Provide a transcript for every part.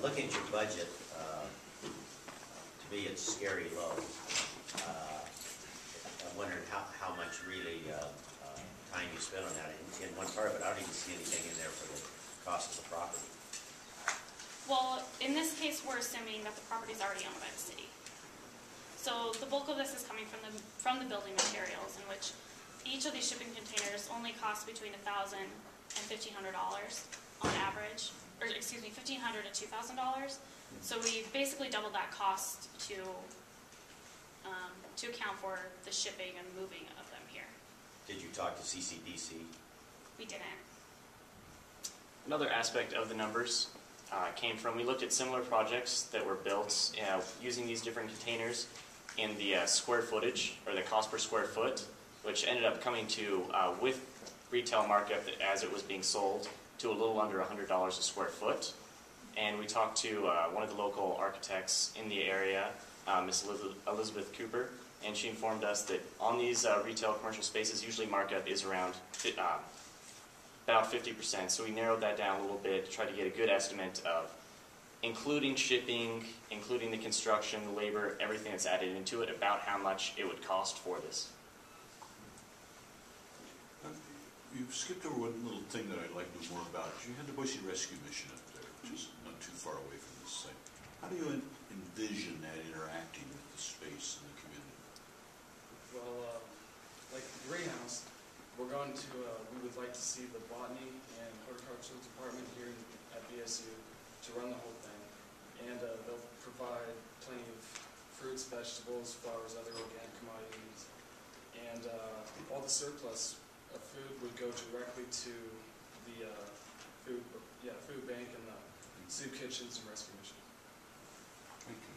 looking at your budget, to me it's scary low. I'm wondering how much really time you spent on that. In one part of it, I don't even see anything in there for the cost of the property. Well, in this case, we're assuming that the property is already owned by the city. So the bulk of this is coming from the building materials, in which each of these shipping containers only costs between $1,000 and $1,500 on average, or excuse me, $1,500 to $2,000. So we basically doubled that cost to account for the shipping and moving of them here. Did you talk to CCDC? We didn't. Another aspect of the numbers came from, we looked at similar projects that were built using these different containers in the square footage, or the cost per square foot, which ended up coming to, with retail markup as it was being sold, to a little under $100 a square foot. And we talked to one of the local architects in the area, Miss Elizabeth Cooper, and she informed us that on these retail commercial spaces, usually markup is around about 50%. So we narrowed that down a little bit to try to get a good estimate of, including shipping, including the construction, the labor, everything that's added into it, about how much it would cost for this. You've skipped over one little thing that I'd like to know more about. You had the Boise Rescue Mission up there, which is not too far away from this site. How do you envision that interacting with the space and the community? Well, like the greenhouse, we're going to, we would like to see the botany and horticultural department here at BSU to run the whole thing. And they'll provide plenty of fruits, vegetables, flowers, other organic commodities. And all the surplus of food would go directly to the food bank and the soup kitchens and rescue mission. Thank you.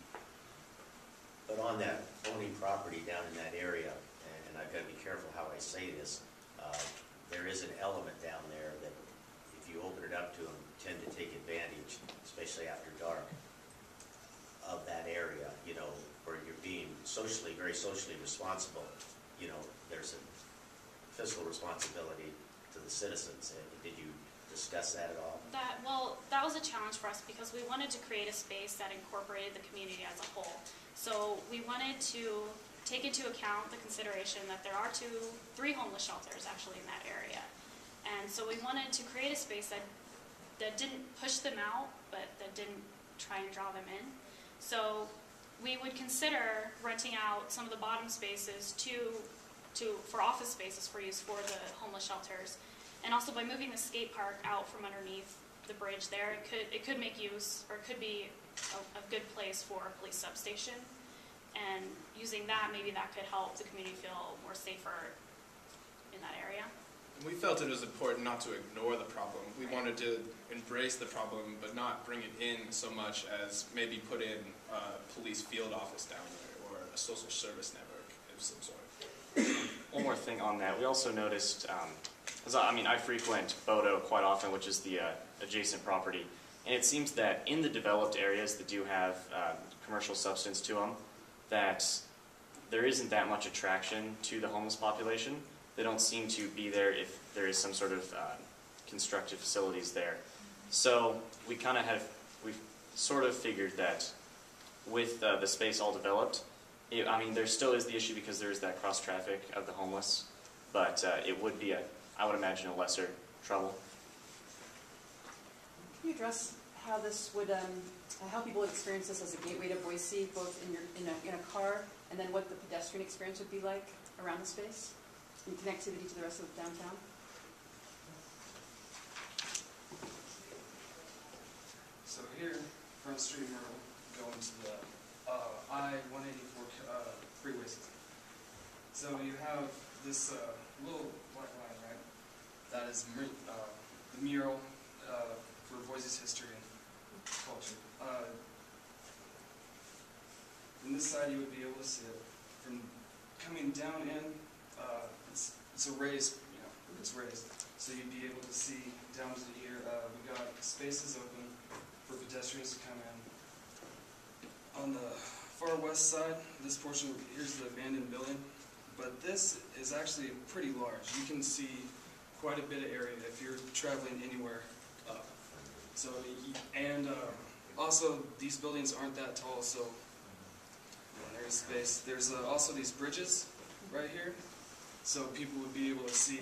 But on that owning property down in that area, and I've got to be careful how I say this, there is an element down there that if you open it up to them, tend to take advantage, especially after dark, of that area, you know, where you're being very socially responsible. You know, there's a fiscal responsibility to the citizens. Did you discuss that at all? That was a challenge for us because we wanted to create a space that incorporated the community as a whole. So we wanted to take into account the consideration that there are three homeless shelters actually in that area. And so we wanted to create a space that didn't push them out, but that didn't try and draw them in. So we would consider renting out some of the bottom spaces for office spaces for use for the homeless shelters. And also by moving the skate park out from underneath the bridge there, it could make use, or it could be a good place for a police substation. And using that, maybe that could help the community feel more safer in that area. We felt it was important not to ignore the problem. We wanted to embrace the problem, but not bring it in so much as maybe put in a police field office down there, or a social service network of some sort. One more thing on that. We also noticed, I frequent Bodo quite often, which is the adjacent property, and it seems that in the developed areas that do have commercial substance to them, that there isn't that much attraction to the homeless population. They don't seem to be there if there is some sort of constructive facilities there. So we sort of figured that with the space all developed, there still is the issue because there is that cross traffic of the homeless, but it would be I would imagine, a lesser trouble. Can you address how this would, how people would experience this as a gateway to Boise, both in a car, and then what the pedestrian experience would be like around the space, and connectivity to the rest of the downtown? So here, Front Street Myrtle, going to the I-184 freeway system. So you have this little white line, right? That is the mural for Boise's history and culture. From this side, you would be able to see it. From coming down in, it's a raised, it's raised. So you'd be able to see down to here. We got spaces open for pedestrians to come in. On the far west side, this portion, here's the abandoned building. But this is actually pretty large. You can see quite a bit of area if you're traveling anywhere up. So, and Also, these buildings aren't that tall, so there's space. There's also these bridges right here, so people would be able to see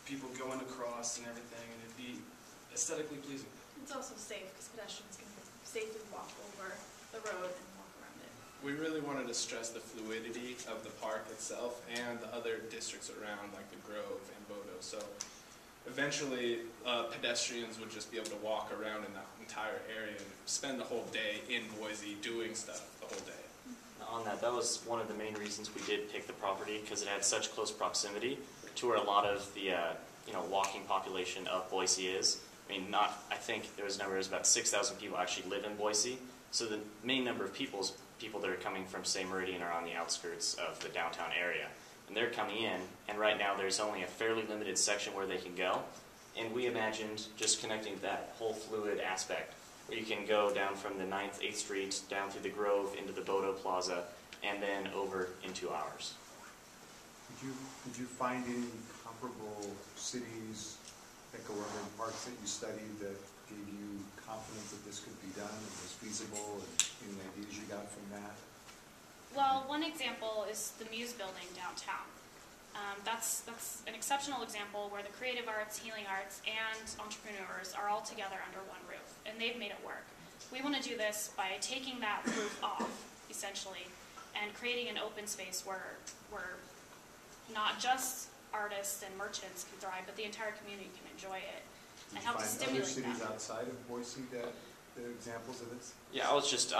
people going across and everything, and it'd be aesthetically pleasing. It's also safe because pedestrians can safely walk over the road and walk around it. We really wanted to stress the fluidity of the park itself and the other districts around, like the Grove and Bodo. So eventually, pedestrians would just be able to walk around in that entire area and spend the whole day in Boise doing stuff the whole day. On that, that was one of the main reasons we did pick the property, because it had such close proximity to where a lot of the walking population of Boise is. I mean, I think there was numbers about 6,000 people actually live in Boise. So the main number of people is people that are coming from, say, Meridian or on the outskirts of the downtown area. And they're coming in, and right now there's only a fairly limited section where they can go. And we imagined just connecting that whole fluid aspect, where you can go down from the 9th, 8th Street, down through the Grove, into the Bodo Plaza, and then over into ours. Did you find any comparable cities, or parks that you studied that gave you confidence that this could be done and was feasible, and any ideas you got from that? Well, one example is the Muse Building downtown. That's an exceptional example where the creative arts, healing arts, and entrepreneurs are all together under one roof, and they've made it work. We want to do this by taking that roof off, essentially, and creating an open space where not just artists and merchants can thrive, but the entire community can enjoy it and help to stimulate Did you find other cities them. outside of Boise that are examples of this? Yeah, I was just,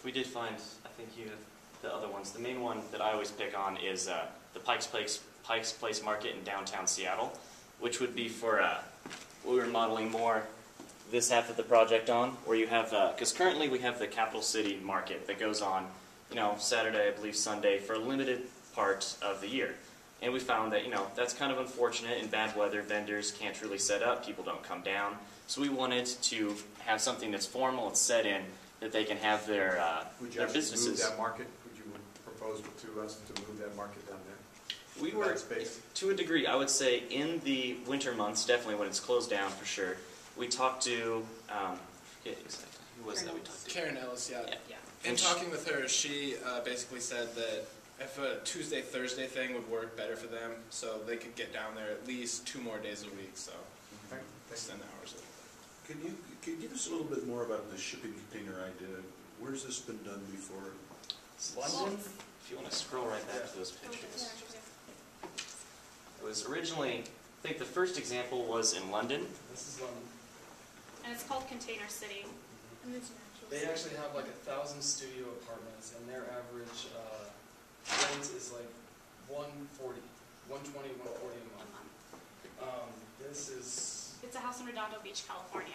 we did find, I think you have the other ones. The main one that I always pick on is the Pikes Place Market in downtown Seattle, which would be for, we were modeling more this half of the project on, where you have, because currently we have the Capital City Market that goes on, Saturday, I believe Sunday, for a limited part of the year. And we found that, that's kind of unfortunate. In bad weather, vendors can't really set up, people don't come down. So we wanted to have something that's formal and set in, that they can have their businesses. Move that market? Would you propose to us to move that market down there? We were, space? to a degree, I would say in the winter months, definitely when it's closed down for sure. We talked to, who was that we talked to? Karen Ellis, yeah. Yeah. In talking with her, she basically said that if a Tuesday, Thursday thing would work better for them, so they could get down there at least 2 more days a week, so extend the hours a little bit. Can you give us a little bit more about the shipping container idea? Where's this been done before? London? If you want to scroll right back to those pictures. It was originally, I think the first example was in London. This is London. And it's called Container City. And it's natural. They actually have like 1,000 studio apartments, and their average rent is like $120, $140 a month. This is It's a house in Redondo Beach, California.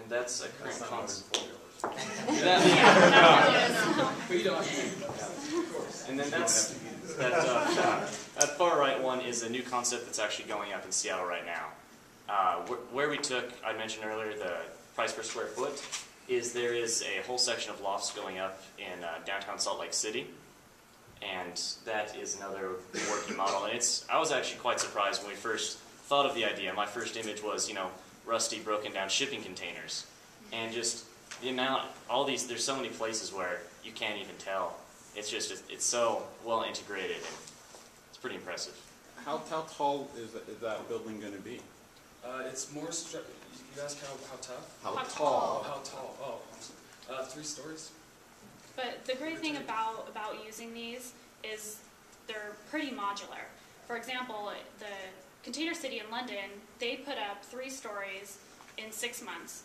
And that's a current concept. we don't of course. And then that far right one is a new concept that's actually going up in Seattle right now. Where we took, I mentioned earlier, the price per square foot, is there is a whole section of lofts going up in downtown Salt Lake City. And that is another working model. And I was actually quite surprised when we first thought of the idea. My first image was, rusty, broken down shipping containers. And just the amount, there's so many places where you can't even tell. It's so well integrated, and it's pretty impressive. How tall is that building going to be? It's more, you ask how tough? How tall? How tall? Oh, 3 stories. But the great thing about using these is they're pretty modular. For example, the Container City in London, they put up 3 stories in 6 months.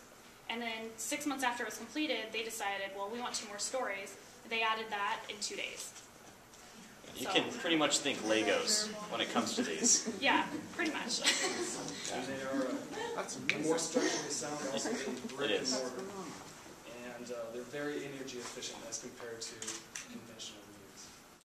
And then 6 months after it was completed, they decided, well, we want 2 more stories. They added that in 2 days. You can pretty much think Legos when it comes to these. Yeah, pretty much. And they are more structurally sound, also they brick and mortar. And they're very energy efficient as compared to conventional